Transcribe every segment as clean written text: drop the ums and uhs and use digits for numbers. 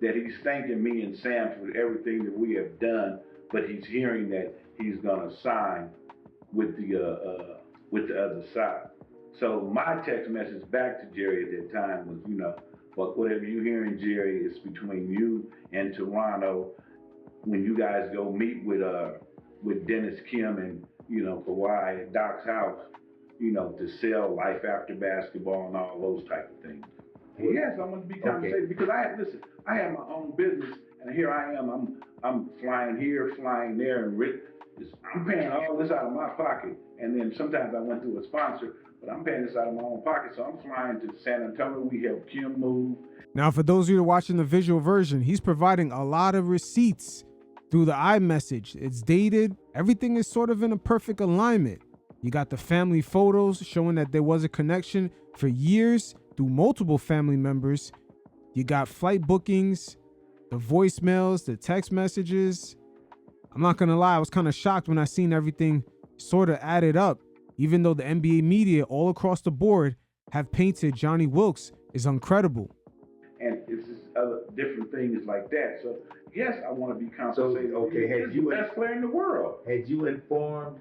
that he's thanking me and Sam for everything that we have done, but he's hearing that he's gonna sign with the other side. So my text message back to Jerry at that time was, but whatever you're hearing, Jerry, is between you and Toronto. When you guys go meet with Dennis Kim and Kawhi at Doc's house, to sell life after basketball and all those type of things. And yes, I want to be compensated because I have my own business, and here I am. I'm flying here, flying there, and I'm paying all this out of my pocket. And then sometimes I went through a sponsor, but I'm paying this out of my own pocket. So I'm flying to San Antonio. We help Kim move. Now, for those of you watching the visual version, he's providing a lot of receipts through the iMessage. It's dated. Everything is sort of in a perfect alignment. You got the family photos showing that there was a connection for years through multiple family members. You got flight bookings, the voicemails, the text messages. I'm not going to lie, I was kind of shocked when I seen everything sort of added up, even though the NBA media all across the board have painted Johnny Wilkes as uncredible. And it's just other different things like that. So, yes, I want to be compensated. So, okay, he's the best player in the world. Had you informed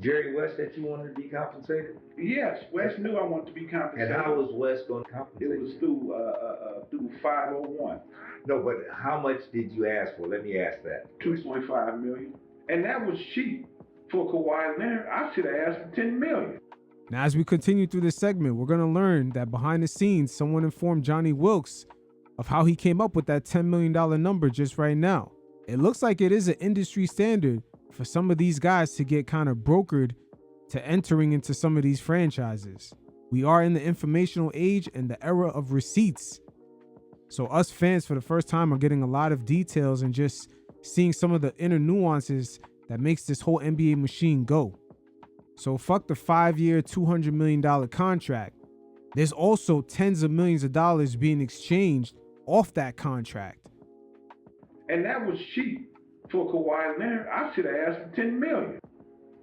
Jerry West that you wanted to be compensated? Yes, West knew I wanted to be compensated. And how was West going to compensate? It was through 501. No, but how much did you ask for? Let me ask that. $2.5 million. And that was cheap for Kawhi Leonard. I should have asked for $10 million. Now, as we continue through this segment, we're going to learn that behind the scenes, someone informed Johnny Wilkes of how he came up with that $10 million number just right now. It looks like it is an industry standard for some of these guys to get kind of brokered to entering into some of these franchises. We are in the informational age and the era of receipts. So us fans for the first time are getting a lot of details and just seeing some of the inner nuances that makes this whole NBA machine go. So fuck the 5-year, $200 million contract. There's also tens of millions of dollars being exchanged off that contract. And that was cheap for Kawhi Leonard. I should have asked for $10 million.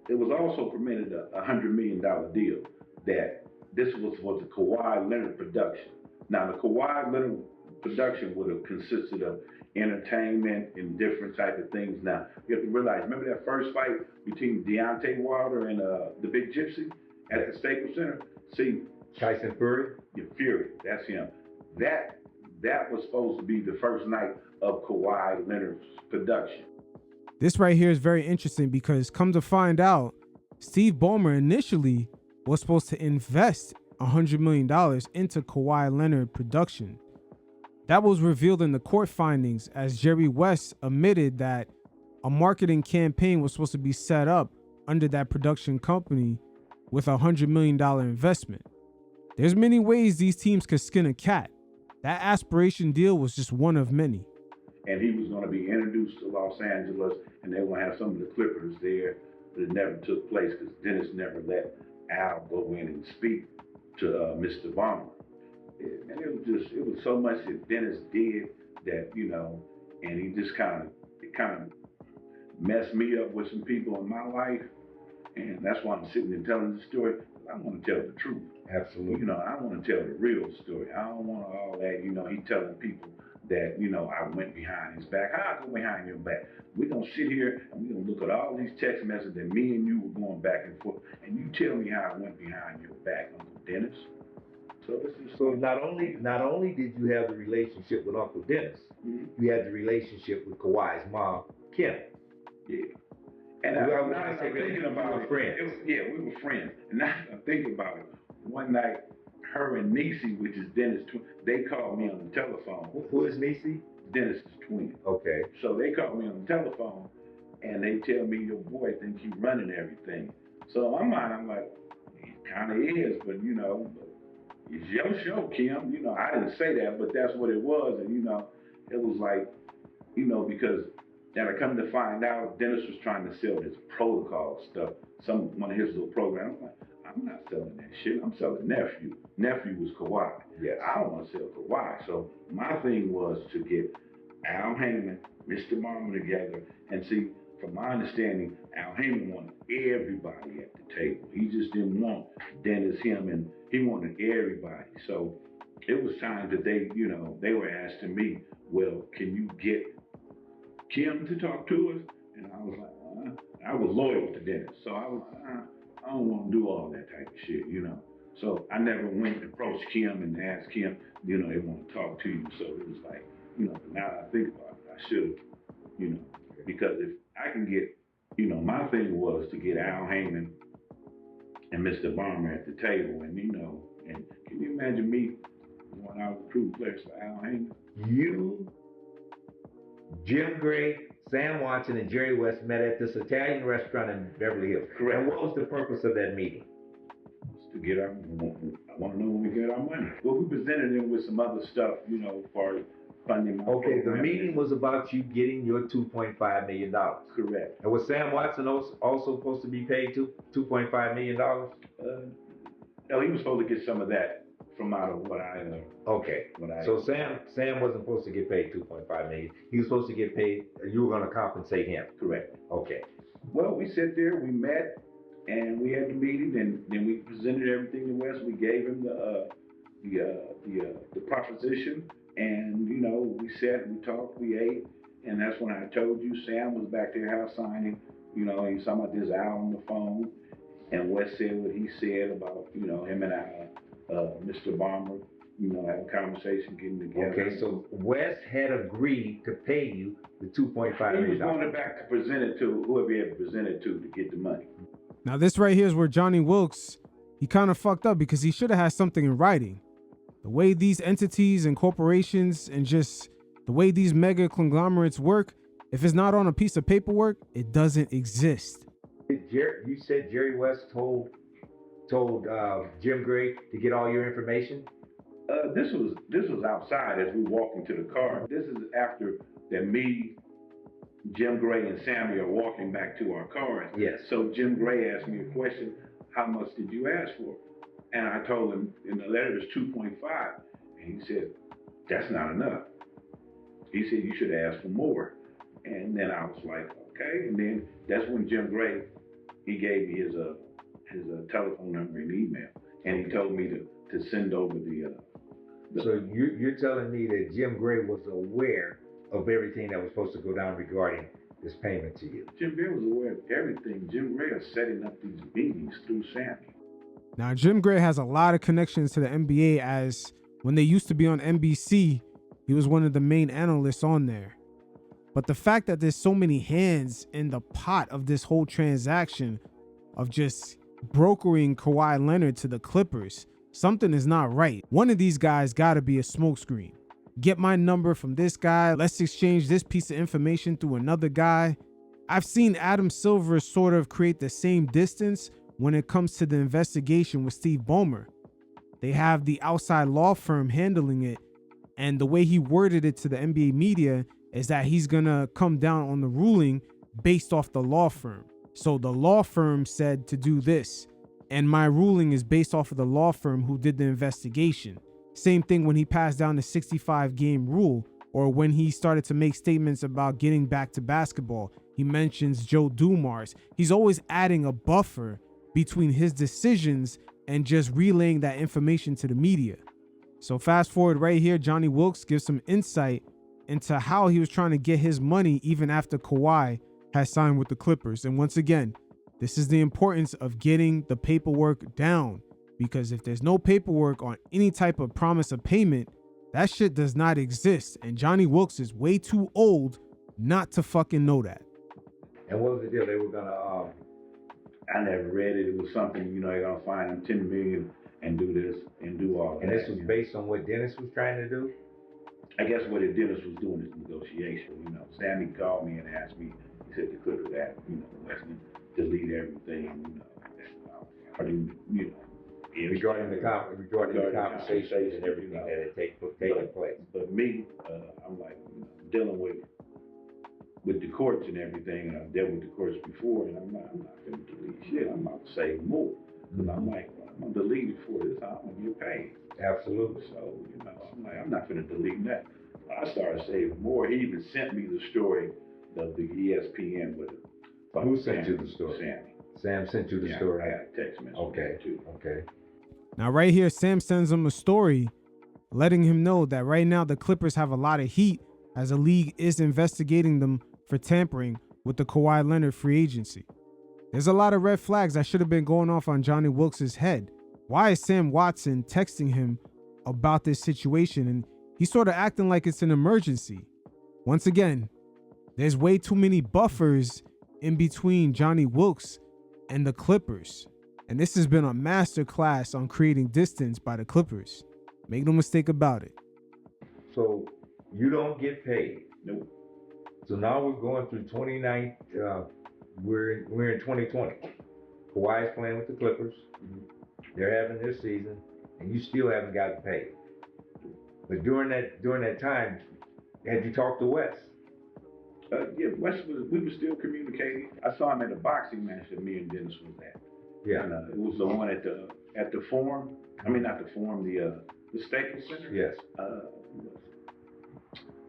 It was also permitted a $100 million deal that this was for the Kawhi Leonard production. Now, the Kawhi Leonard production would have consisted of entertainment and different type of things. Now, you have to realize, remember that first fight between Deontay Wilder and the Big Gypsy at the Staples Center? See, Tyson Fury? Yeah, Fury, that's him. That was supposed to be the first night of Kawhi Leonard's production. This right here is very interesting because come to find out, Steve Ballmer initially was supposed to invest $100 million into Kawhi Leonard production. That was revealed in the court findings as Jerry West admitted that a marketing campaign was supposed to be set up under that production company with a $100 million investment. There's many ways these teams could skin a cat. That aspiration deal was just one of many. And he was going to be introduced to Los Angeles, and they were going to have some of the Clippers there, but it never took place because Dennis never let Al go in and speak to Mr. Ballmer. And it was so much that Dennis did that, and he just kind of messed me up with some people in my life. And that's why I'm sitting and telling the story. I want to tell the truth. Absolutely. I want to tell the real story. I don't want all that, he telling people that, I went behind his back. How I go behind your back? We're going to sit here and we're going to look at all these text messages that me and you were going back and forth. And you tell me how I went behind your back, Uncle Dennis. So not only did you have the relationship with Uncle Dennis, you had the relationship with Kawhi's mom, Kim. Yeah. And I'm thinking about friends. We were friends. And now I'm thinking about it. One night, her and Niecy, which is Dennis' twin, they called me on the telephone. Who is Niecy? Dennis' twin. Okay. So they called me on the telephone, and they tell me, your boy thinks you running everything. So in my mind, I'm like, he kind of is, but it's your show, Kim. I didn't say that, but that's what it was. And, it was like, because then I come to find out Dennis was trying to sell his protocol stuff, one of his little programs. I'm like, I'm not selling that shit. I'm selling Nephew. Nephew was Kawhi. Yeah. I don't want to sell Kawhi. So my thing was to get Al Heyman, Mr. Ballmer together, and see, from my understanding, Al Heyman wanted everybody at the table. He just didn't want Dennis, him, and he wanted everybody. So it was times that they were asking me, well, can you get Kim to talk to us? And I was like, I was loyal to Dennis, so I was, I don't want to do all that type of shit. So I never went and approached Kim and asked Kim, they want to talk to you. So it was like, now that I think about it, I should have, because if I can get, my thing was to get Al Heyman and Mr. Ballmer at the table, and and can you imagine me when I was recruiting players for Al Heyman? You, Jim Gray, Sam Watson, and Jerry West met at this Italian restaurant in Beverly Hills. Correct. And what was the purpose of that meeting? To get I want to know when we get our money. Well, we presented them with some other stuff, for funding. Okay, the meeting was about you getting your $2.5 million. Correct. And was Sam Watson also supposed to be paid $2.5 million? No, he was supposed to get some of that from out of what I. Okay. So Sam wasn't supposed to get paid $2.5 million. He was supposed to get paid. You were going to compensate him. Correct. Okay. Well, we sat there, we met, and we had the meeting, and then we presented everything to Wes. We gave him the proposition, and we sat, we talked, we ate, and that's when I told you Sam was back there house signing. He was talking about this Al on the phone, and Wes said what he said about him and Mr. Ballmer, having a conversation, getting together. Okay, so Wes had agreed to pay you the $2.5 million. He was going back to present it to whoever he had presented to get the money. Now this right here is where Johnny Wilkes, he kind of fucked up because he should have had something in writing. The way these entities and corporations and just the way these mega conglomerates work, if it's not on a piece of paperwork, it doesn't exist. You said Jerry West told Jim Gray to get all your information? This was outside as we walked into the car. This is after that me, Jim Gray, and Sammy are walking back to our cars. Yes. So Jim Gray asked me a question, how much did you ask for? And I told him in the letter it was 2.5. And he said, that's not enough. He said, you should ask for more. And then I was like, okay. And then that's when Jim Gray, he gave me his telephone number and email. And he told me to send over the So you're telling me that Jim Gray was aware of everything that was supposed to go down regarding this payment to you? Jim Gray was aware of everything. Jim Gray is setting up these meetings through Sammy. Now, Jim Gray has a lot of connections to the NBA, as when they used to be on NBC, he was one of the main analysts on there. But the fact that there's so many hands in the pot of this whole transaction of just brokering Kawhi Leonard to the Clippers, something is not right. One of these guys got to be a smokescreen. Get my number from this guy. Let's exchange this piece of information through another guy. I've seen Adam Silver sort of create the same distance when it comes to the investigation with Steve Ballmer. They have the outside law firm handling it, and the way he worded it to the NBA media is that he's gonna come down on the ruling based off the law firm. So the law firm said to do this, and my ruling is based off of the law firm who did the investigation. Same thing when he passed down the 65 game rule, or when he started to make statements about getting back to basketball. He mentions Joe Dumars. He's always adding a buffer between his decisions and just relaying that information to the media. So fast forward right here, Johnny Wilkes gives some insight into how he was trying to get his money even after Kawhi has signed with the Clippers. And once again, this is the importance of getting the paperwork down, because if there's no paperwork on any type of promise of payment, that shit does not exist. And Johnny Wilkes is way too old not to fucking know that. And what was the deal? They were gonna I never read it. It was something, they're gonna find him $10 million and do this and do all that. And this was based on what Dennis was trying to do? I guess what Dennis was doing is negotiation. Sammy called me and asked me, he said the Clippers that, Wesley, delete everything, regarding the conversation and everything that had taken place. But me, I'm like, dealing with the courts and everything, and I've dealt with the courts before, and I'm not going to delete shit. I'm about to save more. Because I'm like, I'm going to delete it for this. I'm going to get paid. Absolutely. So, I'm like, I'm not going to delete that. I started saving more. He even sent me the story of the ESPN with it. Who sent you the story? Sammy. Sam sent you the story? I got a text message. Okay. Too. Okay. Now right here, Sam sends him a story letting him know that right now the Clippers have a lot of heat as the league is investigating them for tampering with the Kawhi Leonard free agency. There's a lot of red flags that should have been going off on Johnny Wilkes' head. Why is Sam Watson texting him about this situation? And he's sort of acting like it's an emergency. Once again, there's way too many buffers in between Johnny Wilkes and the Clippers. And this has been a master class on creating distance by the Clippers. Make no mistake about it. So you don't get paid. Nope. So now we're going through 29. We're in 2020. Kawhi's playing with the Clippers. They're having their season, and you still haven't gotten paid. But during that time, had you talked to Wes? Yeah, we were still communicating. I saw him at a boxing match that me and Dennis was at. Yeah. And, it was the one at the Forum. I mean, not the Forum, the Staples Center. Yes.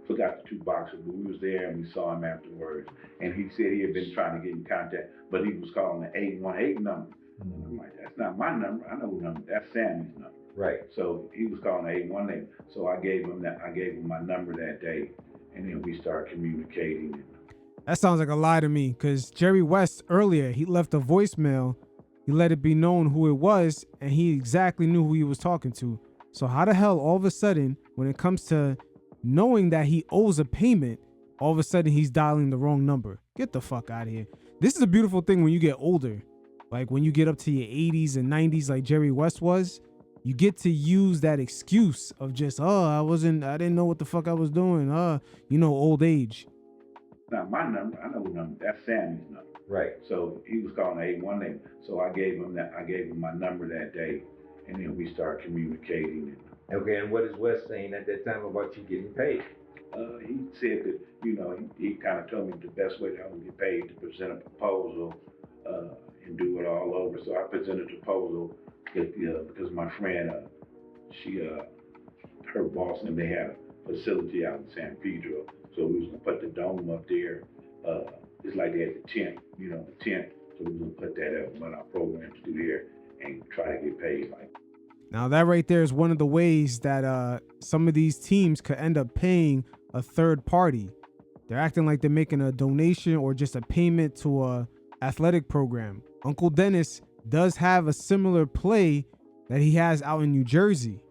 Forgot the two boxers, but we was there and we saw him afterwards. And he said he had been trying to get in contact, but he was calling the 818 number. And I'm like, that's not my number. I know who number. That's Sammy's number. Right. So he was calling the 818. So I gave him my number that day, and then we started communicating. That sounds like a lie to me, because Jerry West earlier, he left a voicemail. He let it be known who it was, and he exactly knew who he was talking to. So how the hell, all of a sudden, when it comes to knowing that he owes a payment, all of a sudden he's dialing the wrong number? Get the fuck out of here. This is a beautiful thing when you get older. Like when you get up to your 80s and 90s like Jerry West was, you get to use that excuse of just, I didn't know what the fuck I was doing. Old age. Not my number. I know who number. That's Sammy's number. Right. So he was calling 818. So I gave him my number that day, and then we started communicating. Okay, and what is Wes saying at that time about you getting paid? He said that, he kind of told me the best way that I would get paid to present a proposal and do it all over. So I presented a proposal because my friend, her boss, and they had a facility out in San Pedro. So we was gonna put the dome up there. It's like they had the tent, the tent. So we was gonna put that up, run our programs through there, and try to get paid like. Now that right there is one of the ways that some of these teams could end up paying a third party. They're acting like they're making a donation or just a payment to a athletic program. Uncle Dennis does have a similar play that he has out in New Jersey.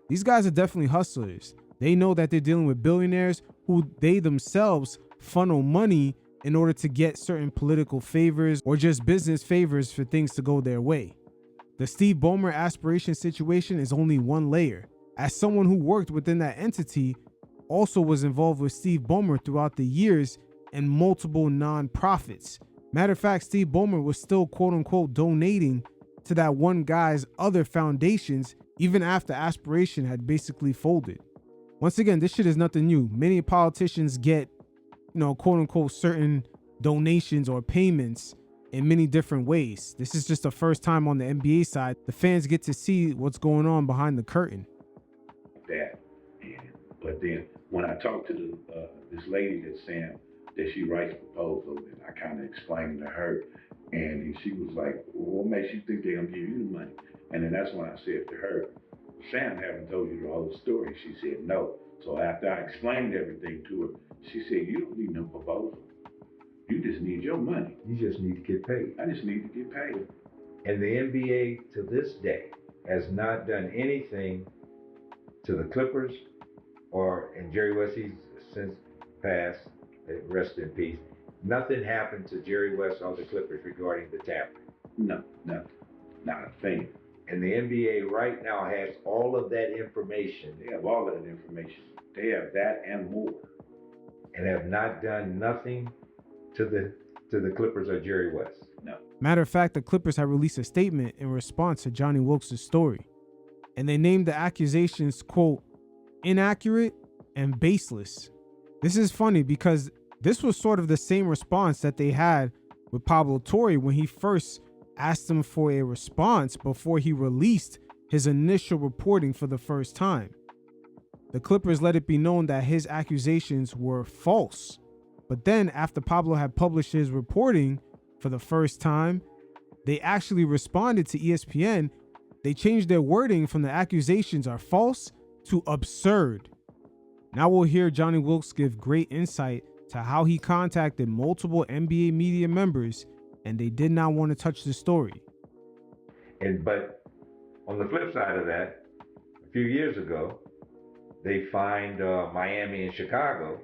These guys are definitely hustlers. They know that they're dealing with billionaires who they themselves funnel money in order to get certain political favors or just business favors for things to go their way. The Steve Ballmer aspiration situation is only one layer. As someone who worked within that entity, also was involved with Steve Ballmer throughout the years and multiple nonprofits. Matter of fact, Steve Ballmer was still quote unquote donating to that one guy's other foundations even after aspiration had basically folded. Once again, this shit is nothing new. Many politicians get, quote unquote certain donations or payments in many different ways. This is just the first time on the NBA side the fans get to see what's going on behind the curtain. But then when I talked to this lady that's saying that she writes proposals, and I kind of explained to her, and she was like, well, what makes you think they're gonna give you the money? And then that's when I said to her, Sam haven't told you the whole story. She said no. So after I explained everything to her, she said, you don't need no proposal. You just need your money. You just need to get paid. I just need to get paid. And the NBA to this day has not done anything to the Clippers and Jerry West, he's since passed, rest in peace. Nothing happened to Jerry West or the Clippers regarding the tampering. No, nothing. Not a thing. And the NBA right now has all of that information. They have all of that information. They have that and more. And have not done nothing to the Clippers or Jerry West. No. Matter of fact, the Clippers have released a statement in response to Johnny Wilkes' story. And they named the accusations, quote, inaccurate and baseless. This is funny because this was sort of the same response that they had with Pablo Torre when he first asked him for a response before he released his initial reporting for the first time. The Clippers let it be known that his accusations were false. But then after Pablo had published his reporting for the first time, they actually responded to ESPN. They changed their wording from the accusations are false to absurd. Now we'll hear Johnny Wilkes give great insight to how he contacted multiple NBA media members and they did not want to touch the story. But on the flip side of that, a few years ago, they fined Miami and Chicago.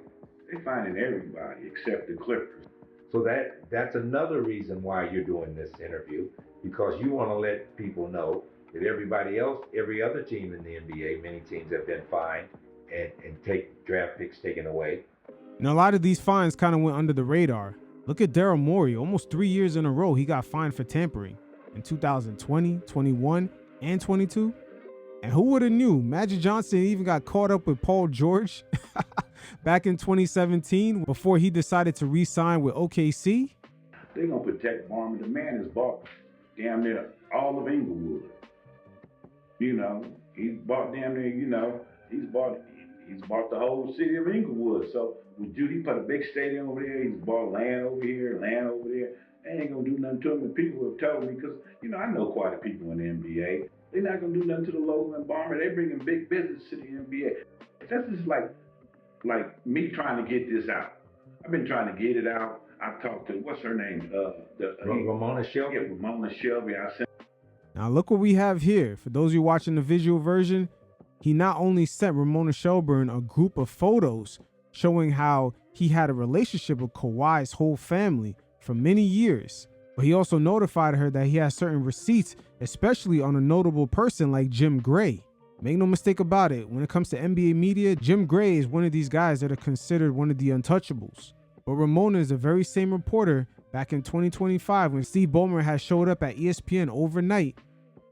They finding everybody except the Clippers. So that's another reason why you're doing this interview, because you want to let people know that everybody else, every other team in the NBA, many teams have been fined and take draft picks taken away. And a lot of these fines kind of went under the radar. Look at Daryl Morey. Almost 3 years in a row, he got fined for tampering in 2020, 21, and 22. And who would have knew? Magic Johnson even got caught up with Paul George back in 2017 before he decided to re-sign with OKC. They're going to protect Ballmer. The man has bought damn near all of Inglewood. You know, he's bought damn near, you know, he's bought the whole city of Inglewood. So with Judy put a big stadium over there, he's bought land over here, land over there. They ain't going to do nothing to him. And people have told me, because, you know, I know quite a people in the NBA. They're not going to do nothing to the local and Ballmer. They're bringing big business to the NBA. That's just like me trying to get this out. I've been trying to get it out. I talked to, what's her name? Ramona Shelby? Yeah, Ramona Shelby. Now look what we have here. For those of you watching the visual version, he not only sent Ramona Shelburne a group of photos showing how he had a relationship with Kawhi's whole family for many years, but he also notified her that he has certain receipts, especially on a notable person like Jim Gray. Make no mistake about it, when it comes to NBA media, Jim Gray is one of these guys that are considered one of the untouchables. But Ramona is the very same reporter back in 2025 when Steve Ballmer had showed up at ESPN overnight,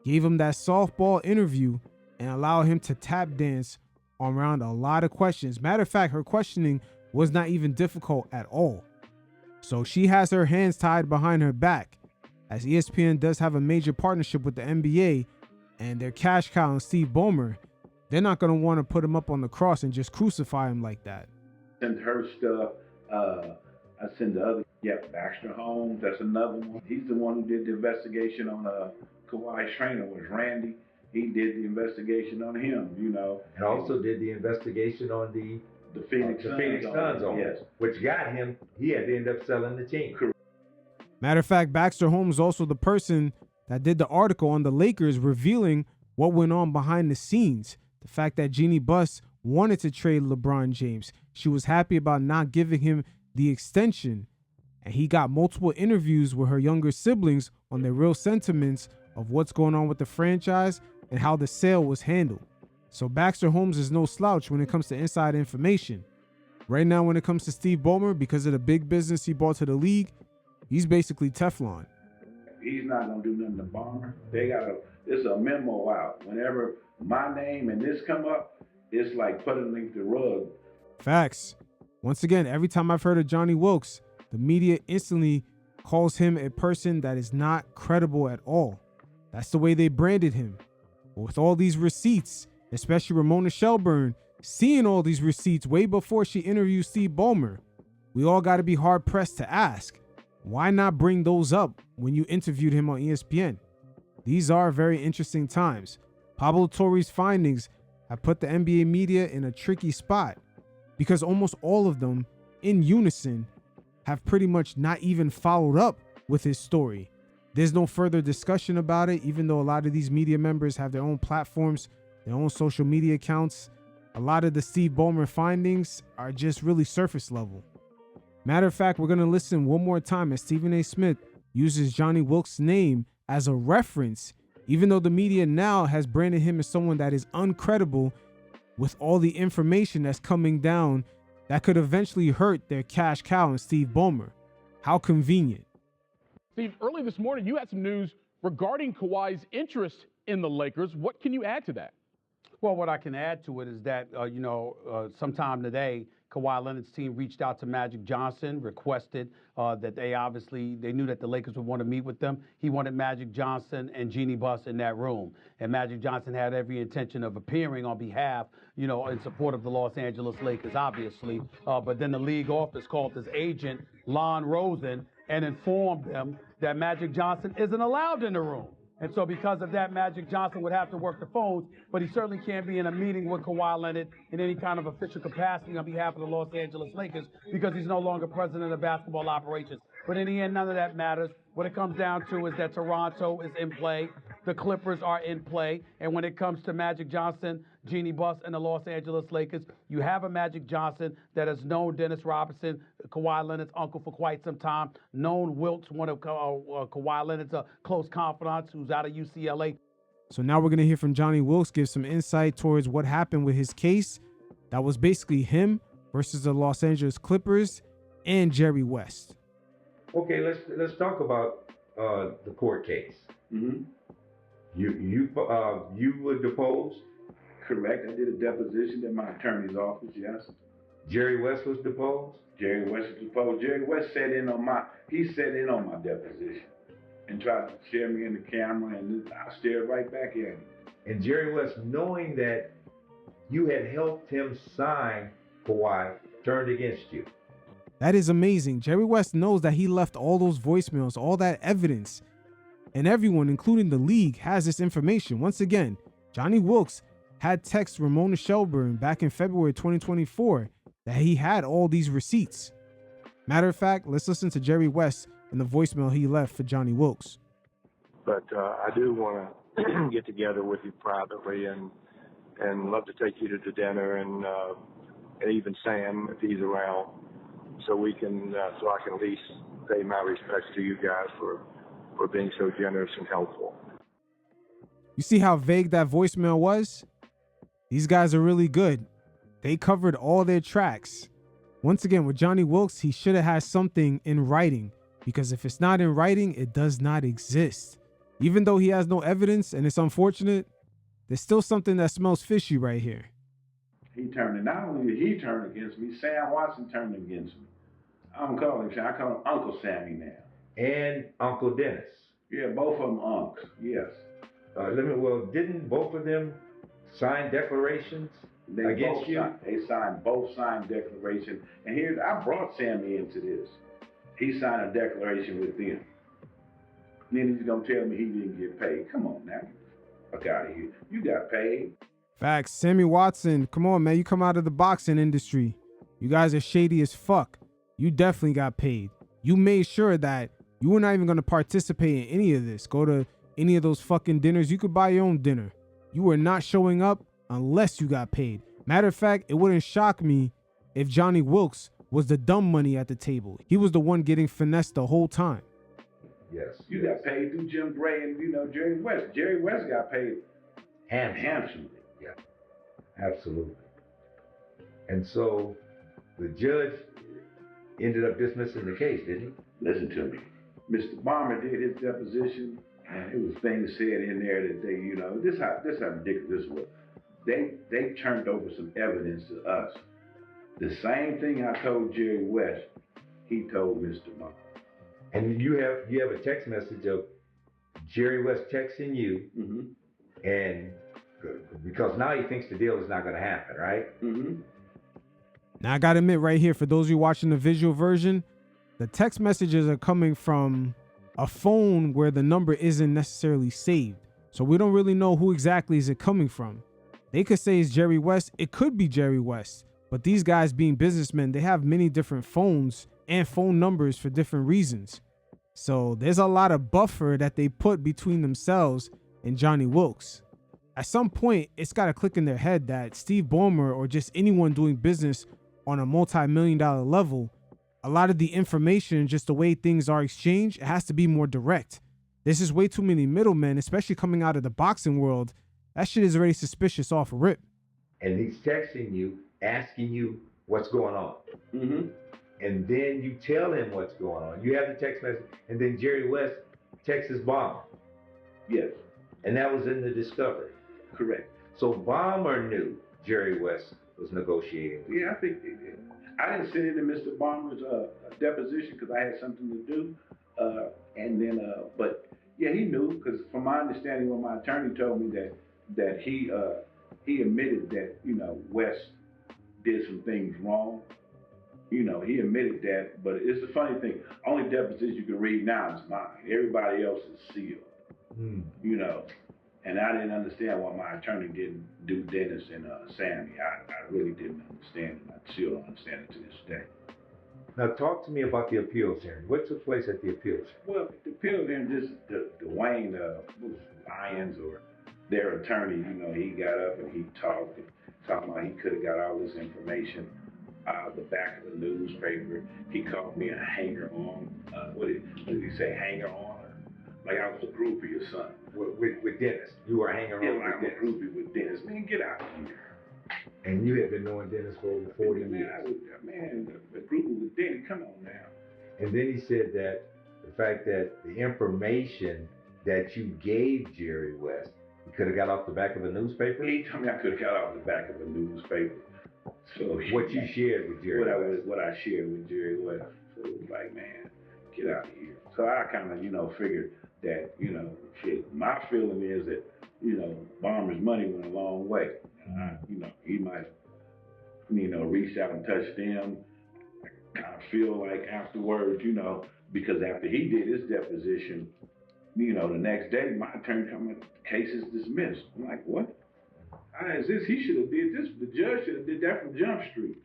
gave him that softball interview, and allowed him to tap dance around a lot of questions. Matter of fact, her questioning was not even difficult at all. So she has her hands tied behind her back, as ESPN does have a major partnership with the NBA, and their cash cow and Steve Ballmer, they're not going to want to put him up on the cross and just crucify him like that. Send her stuff. I send the other, Baxter Holmes, that's another one. He's the one who did the investigation on Kawhi's trainer, was Randy. He did the investigation on him, you know. And also did the investigation on the Phoenix Suns on yes. Which got him, he had to end up selling the team. Matter of fact, Baxter Holmes is also the person that did the article on the Lakers revealing what went on behind the scenes. The fact that Jeannie Buss wanted to trade LeBron James. She was happy about not giving him the extension. And he got multiple interviews with her younger siblings on their real sentiments of what's going on with the franchise and how the sale was handled. So Baxter Holmes is no slouch when it comes to inside information. Right now, when it comes to Steve Ballmer, because of the big business he brought to the league, he's basically Teflon. He's not going to do nothing to Ballmer. It's a memo out. Whenever my name and this come up, it's like putting underneath the rug. Facts. Once again, every time I've heard of Johnny Wilkes, the media instantly calls him a person that is not credible at all. That's the way they branded him. But with all these receipts, especially Ramona Shelburne, seeing all these receipts way before she interviewed Steve Ballmer, we all got to be hard pressed to ask, why not bring those up when you interviewed him on ESPN? These are very interesting times. Pablo Torre's findings have put the NBA media in a tricky spot because almost all of them, in unison, have pretty much not even followed up with his story. There's no further discussion about it, even though a lot of these media members have their own platforms, their own social media accounts. A lot of the Steve Ballmer findings are just really surface level. Matter of fact, we're going to listen one more time as Stephen A. Smith uses Johnny Wilkes' name as a reference, even though the media now has branded him as someone that is uncredible with all the information that's coming down that could eventually hurt their cash cow and Steve Ballmer. How convenient. Steve, early this morning, you had some news regarding Kawhi's interest in the Lakers. What can you add to that? Well, what I can add to it is that, sometime today, Kawhi Leonard's team reached out to Magic Johnson, requested that they knew that the Lakers would want to meet with them. He wanted Magic Johnson and Jeannie Buss in that room. And Magic Johnson had every intention of appearing on behalf, in support of the Los Angeles Lakers, obviously. But then the league office called his agent, Lon Rosen, and informed them that Magic Johnson isn't allowed in the room. And so because of that, Magic Johnson would have to work the phones, but he certainly can't be in a meeting with Kawhi Leonard in any kind of official capacity on behalf of the Los Angeles Lakers because he's no longer president of basketball operations. But in the end, none of that matters. What it comes down to is that Toronto is in play. The Clippers are in play. And when it comes to Magic Johnson, Jeannie Buss, and the Los Angeles Lakers, you have a Magic Johnson that has known Dennis Robinson, Kawhi Leonard's uncle, for quite some time, known Wilkes, one of Kawhi Leonard's close confidants who's out of UCLA. So now we're going to hear from Johnny Wilkes give some insight towards what happened with his case. That was basically him versus the Los Angeles Clippers and Jerry West. Okay, let's talk about the court case. Mm-hmm. You were deposed. Correct. I did a deposition in my attorney's office. Yes. Jerry West was deposed. Jerry West was deposed. Jerry West sat in on my deposition and tried to stare me in the camera, and I stared right back at him. And Jerry West, knowing that you had helped him sign Kawhi, turned against you. That is amazing. Jerry West knows that he left all those voicemails, all that evidence, and everyone, including the league, has this information. Once again, Johnny Wilkes had texted Ramona Shelburne back in February 2024 that he had all these receipts. Matter of fact, let's listen to Jerry West and the voicemail he left for Johnny Wilkes. But I do want to get together with you privately and love to take you to dinner and even Sam if he's around, so I can at least pay my respects to you guys for being so generous and helpful. You see how vague that voicemail was? These guys are really good. They covered all their tracks. Once again, with Johnny Wilkes, he should have had something in writing, because if it's not in writing, it does not exist. Even though he has no evidence and it's unfortunate, there's still something that smells fishy right here. He turned, and not only did he turn against me, Sam Watson turned against me. I don't call him Sam, I call him Uncle Sammy now. And Uncle Dennis. Yeah, both of them unks, yes. Didn't both of them sign declarations against you? They both signed declarations. And here, I brought Sammy into this. He signed a declaration with them. Then he's going to tell me he didn't get paid. Come on now. Fuck out of here. You got paid. Facts. Sammy Watson, come on, man. You come out of the boxing industry. You guys are shady as fuck. You definitely got paid. You made sure that you were not even going to participate in any of this. Go to any of those fucking dinners. You could buy your own dinner. You were not showing up unless you got paid. Matter of fact, it wouldn't shock me if Johnny Wilkes was the dumb money at the table. He was the one getting finessed the whole time. Yes. You got paid through Jim Bray and, Jerry West. Jerry West got paid handsomely. Yeah, absolutely. And so the judge ended up dismissing the case, didn't he? Listen to me. Mr. Ballmer did his deposition, and it was things said in there that they, this how ridiculous this was. They turned over some evidence to us. The same thing I told Jerry West, he told Mr. Ballmer. And you have a text message of Jerry West texting you, and because now he thinks the deal is not going to happen, right? Mm-hmm. Now I gotta admit right here, for those of you watching the visual version, the text messages are coming from a phone where the number isn't necessarily saved. So we don't really know who exactly is it coming from. They could say it's Jerry West. It could be Jerry West. But these guys being businessmen, they have many different phones and phone numbers for different reasons. So there's a lot of buffer that they put between themselves and Johnny Wilkes. At some point, it's got to click in their head that Steve Ballmer or just anyone doing business on a multi-million-dollar level, a lot of the information, just the way things are exchanged, it has to be more direct. There's just way too many middlemen, especially coming out of the boxing world. That shit is already suspicious off a rip. And he's texting you, asking you what's going on. Mm-hmm. And then you tell him what's going on. You have the text message, and then Jerry West texts Ballmer. Yes. And that was in the discovery. Correct. So Ballmer knew Jerry West was negotiating. Yeah, I think they did. I didn't sit in Mr. Ballmer's deposition because I had something to do. But yeah, he knew, because from my understanding, when my attorney told me that he admitted that, West did some things wrong. He admitted that, but it's the funny thing. Only deposition you can read now is mine. Everybody else is sealed. you know. And I didn't understand why my attorney didn't do Dennis and Sammy. I really didn't understand it. I still don't understand it to this day. Now talk to me about the appeals hearing. What took place at the appeals hearing? Well, the appeals hearing, just the Wayne was Lyons or their attorney, you know, he got up and he talked about he could have got all this information out of the back of the newspaper. He called me a hanger on. What did he say, hanger on? Like I was a groupie or something. With Dennis. You were hanging around like with I'm a Dennis. groupie with Dennis. Man, get out of here. And you had been knowing Dennis for over 40 years. The groupie with Dennis, come on now. And then he said that the fact that the information that you gave Jerry West, you could have got off the back of a newspaper? He told me I could have got off the back of a newspaper. So what you shared with Jerry West? What I shared with Jerry West. So it was like, man, get out of here. So I kind of, you know, figured that, you know, shit, my feeling is that, you know, Ballmer's money went a long way. You know, he might, you know, reach out and touch them. I kind of feel like afterwards, you know, because after he did his deposition, you know, the next day my attorney come in, the case is dismissed. I'm like, what? How is this? He should have did this. The judge should have did that from Jump Street.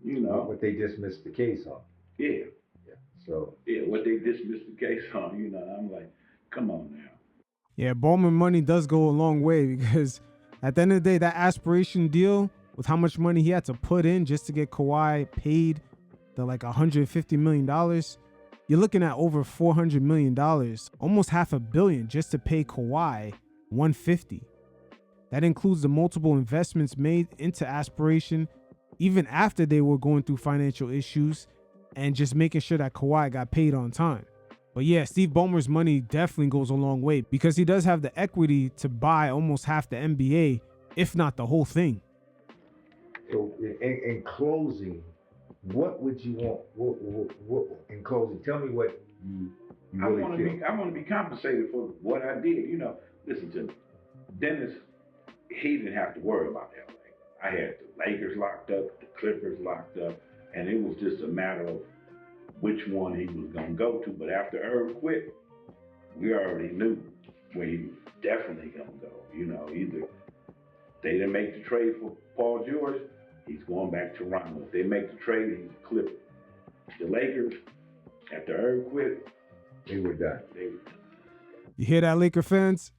You know. What they dismissed the case on. Yeah. So. Yeah, what they dismissed the case on, you know. I'm like, come on now. Yeah, Ballmer money does go a long way because at the end of the day, that aspiration deal with how much money he had to put in just to get Kawhi paid the like $150 million, you're looking at over $400 million, almost $500 million just to pay Kawhi $150. That includes the multiple investments made into aspiration, even after they were going through financial issues, and just making sure that Kawhi got paid on time. But yeah, Steve Ballmer's money definitely goes a long way because he does have the equity to buy almost half the NBA, if not the whole thing. So in closing, what would you want? What in closing, tell me what you really feel. I want to be compensated for what I did. You know, listen to me. Dennis, he didn't have to worry about LA. I had the Lakers locked up, the Clippers locked up, and it was just a matter of which one he was going to go to. But after Irv quit, we already knew where he was definitely going to go. You know, either they didn't make the trade for Paul George, he's going back to Toronto. If they make the trade, he's a Clipper. The Lakers, after Irv quit, they were done. You hear that, Laker fans?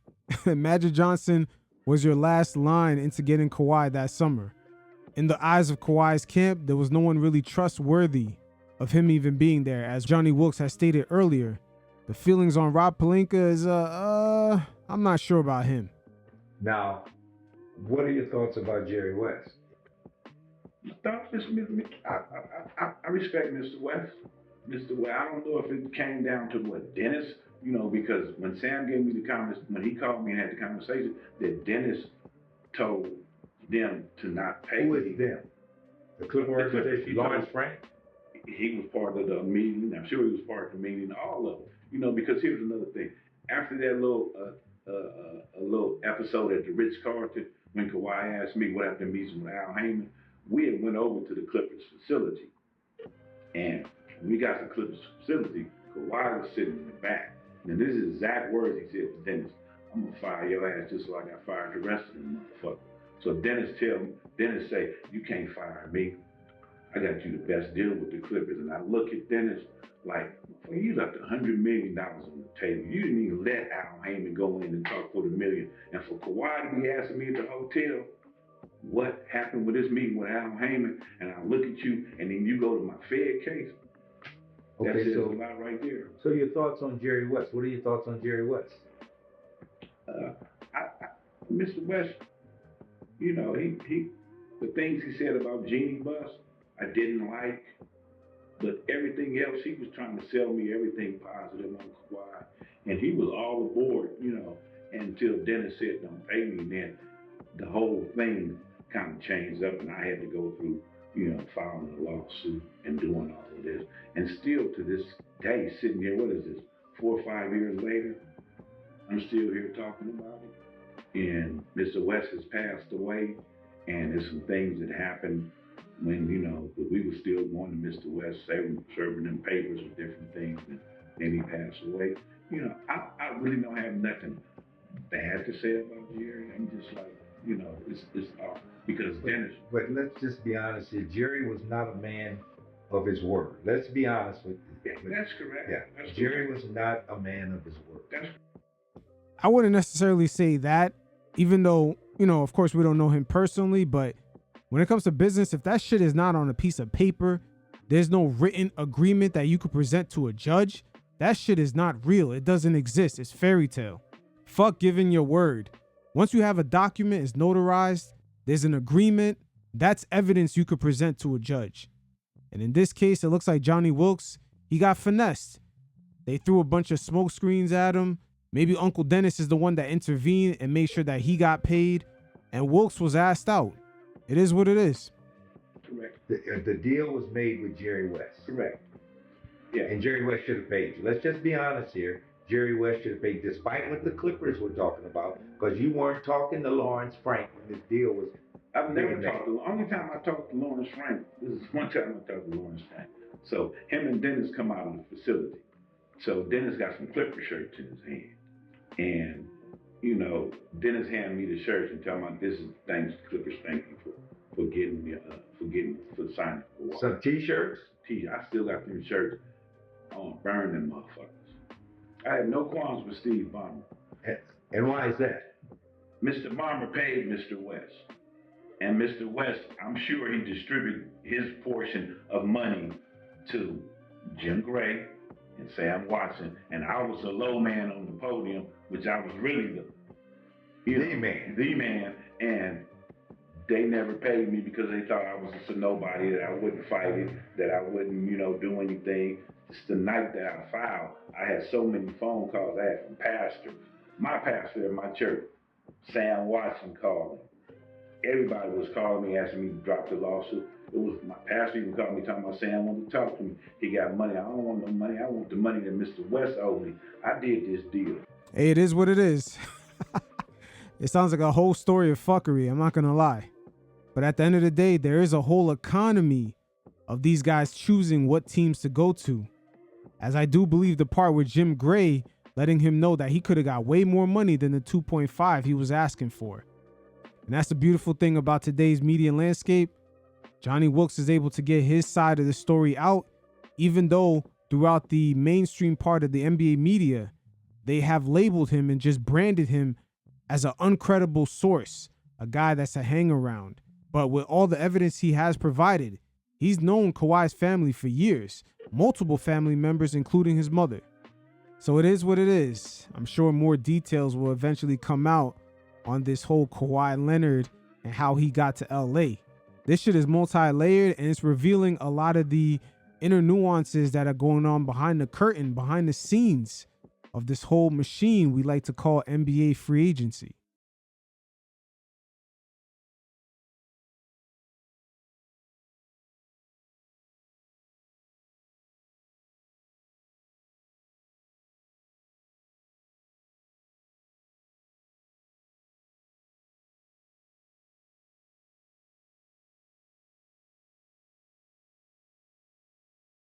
Magic Johnson was your last line into getting Kawhi that summer. In the eyes of Kawhi's camp, there was no one really trustworthy of him even being there. As Johnny Wilkes has stated earlier, the feelings on Rob Pelinka is, I'm not sure about him. Now, what are your thoughts about Jerry West? I respect Mr. West. Mr. West, I don't know if it came down to what Dennis, you know, because when Sam gave me the conversation, when he called me and had the conversation, that Dennis told them to not pay. Who is them? The Clipper organization, Lawrence Frank? He was part of the meeting. I'm sure he was part of the meeting, all of it. You know, because here's another thing. After that little episode at the Ritz-Carlton, when Kawhi asked me what happened to meeting with Al Heyman, we had went over to the Clippers facility. And when we got to the Clippers facility, Kawhi was sitting in the back. And this is exact words he said to Dennis. I'm going to fire your ass just so I got fired the rest of them motherfuckers. So Dennis say, you can't fire me. I got you the best deal with the Clippers. And I look at Dennis like, well, you left $100 million on the table. You didn't even let Al Heyman go in and talk for the million. And for Kawhi to be asking me at the hotel, what happened with this meeting with Al Heyman, and I look at you, and then you go to my Fed case. That says a lot right there. So your thoughts on Jerry West? What are your thoughts on Jerry West? Mr. West, you know, he the things he said about Jeannie Buss, I didn't like, but everything else, he was trying to sell me everything positive on Kawhi, and he was all aboard, you know, until Dennis said, don't pay me, and then the whole thing kind of changed up, and I had to go through, you know, filing a lawsuit and doing all of this. And still to this day, sitting here, what is this, 4 or 5 years later, I'm still here talking about it. And Mr. West has passed away, and there's some things that happened when, you know, we were still going to Mr. West, serving them papers with different things. And and he passed away. You know, I really don't have nothing bad to say about Jerry. I'm just like, you know, it's off because Dennis. But let's just be honest here. Jerry was not a man of his word. Let's be honest with you. That's correct. Yeah, That's Jerry correct. was not a man of his word. That's I wouldn't necessarily say that, even though, you know, of course we don't know him personally, but when it comes to business, if that shit is not on a piece of paper, there's no written agreement that you could present to a judge, that shit is not real. It doesn't exist. It's fairy tale. Fuck giving your word. Once you have a document, it's notarized, there's an agreement, that's evidence you could present to a judge. And in this case, it looks like Johnny Wilkes, he got finessed. They threw a bunch of smoke screens at him. Maybe Uncle Dennis is the one that intervened and made sure that he got paid, and Wilkes was asked out. It is what it is. correct. The deal was made with Jerry West. Correct. Yeah. And Jerry West should have paid you. Let's just be honest here. Jerry West should have paid, despite what the Clippers were talking about, because you weren't talking to Lawrence Frank when this deal was. I've never talked to. Only time I talked to Lawrence Frank, this is one time I talked to Lawrence Frank. So him and Dennis come out of the facility. So Dennis got some Clipper shirts in his hand, and you know, Dennis handed me the shirts and tell me this is thanks Clippers, thank you for getting me for signing for Some T-shirts. I still got them shirts. I want to burn them motherfuckers. I have no qualms with Steve Ballmer. And why is that? Mr. Ballmer paid Mr. West. And Mr. West, I'm sure he distributed his portion of money to Jim Gray and Sam Watson. And I was the low man on the podium, which I was really the man. And they never paid me because they thought I was just a nobody, that I wouldn't fight it, that I wouldn't, do anything. It's the night that I filed, I had so many phone calls. I had from my pastor at my church, Sam Watson, called me. Everybody was calling me, asking me to drop the lawsuit. It was my pastor even called me, talking about Sam wanted to talk to me. He got money. I don't want no money. I want the money that Mr. West owed me. I did this deal. Hey, it is what it is. It sounds like a whole story of fuckery. I'm not going to lie. But at the end of the day, there is a whole economy of these guys choosing what teams to go to. As I do believe the part with Jim Gray letting him know that he could have got way more money than the 2.5 he was asking for. And that's the beautiful thing about today's media landscape. Johnny Wilkes is able to get his side of the story out, even though throughout the mainstream part of the NBA media, they have labeled him and just branded him as an uncredible source, a guy that's a hang-around. But with all the evidence he has provided, he's known Kawhi's family for years, multiple family members, including his mother. So it is what it is. I'm sure more details will eventually come out on this whole Kawhi Leonard and how he got to LA. This shit is multi-layered, and it's revealing a lot of the inner nuances that are going on behind the curtain, behind the scenes of this whole machine we like to call NBA free agency.